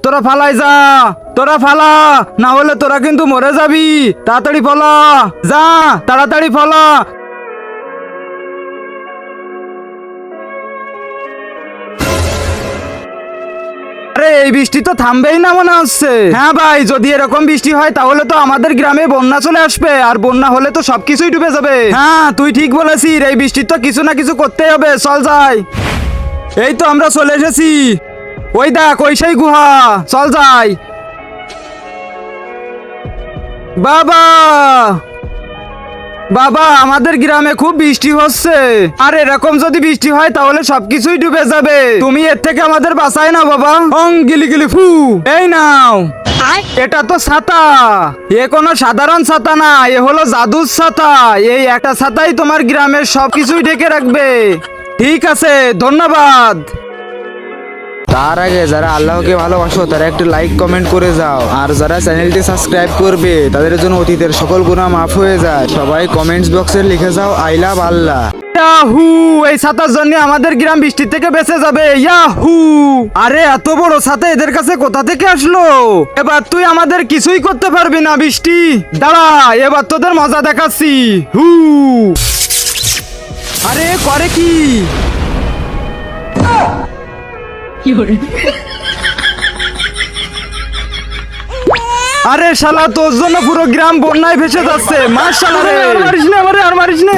তোরা ফালাই যা, তোরা ফালা, না হলে তোরা কিন্তু মরে যাবি। তাড়াতাড়ি ফলা, যা তাড়াতাড়ি ফলা। আরে এই বৃষ্টি তো থামবেই না মনে হচ্ছে। হ্যাঁ ভাই, যদি এরকম বৃষ্টি হয় তাহলে তো আমাদের গ্রামে বন্যা চলে আসবে, আর বন্যা হলে তো সবকিছুই ডুবে যাবে। হ্যাঁ তুই ঠিক বলেছিস, এই বৃষ্টির তো কিছু না কিছু করতেই হবে। চল যাই। এই তো আমরা চলে এসেছি। ওই দেখ, ওই সেই গুহা, চল যাই। বাবা বাবা, আমাদের গ্রামে খুব বৃষ্টি হচ্ছে, আর এরকম যদি বৃষ্টি হয় তাহলে সবকিছুই ডুবে যাবে। তুমি এর থেকে আমাদের বাঁচায় না বাবা। গিলি গিলি ফু। এই নাও, এটা তো ছাতা। এ কোনো সাধারণ ছাতা না, এ হলো জাদুর ছাতা। এই একটা ছাতাই তোমার গ্রামের সবকিছুই ঢেকে রাখবে। ঠিক আছে, ধন্যবাদ। তার আগে যারা আল্লাহকে ভালোবাসো তারা একটু লাইক কমেন্ট করে যাও, আর যারা চ্যানেলটি সাবস্ক্রাইব করবে তাদের জন্য অতীতের সকল গুনাহ মাফ হয়ে যায়। সবাই কমেন্টস বক্সে লিখে যাও আই লাভ আল্লাহ। ইয়াহু, এই ছাতার জন্য আমাদের গ্রাম বৃষ্টি থেকে বেঁচে যাবে। ইয়াহু, আরে এত বড় ছাতা এদের কাছে কোথা থেকে আসলো? এবার তুই আমাদের কিছুই করতে পারবি না বৃষ্টি। দাঁড়া, এবার তোদের মজা দেখাচ্ছি। হু, আরে করে কি? আরে শালা, তোর জন্য পুরো গ্রাম বন্যায় ভেসে যাচ্ছে। মার শালা রে, আর মারিস না আমারে, আর মারিস না।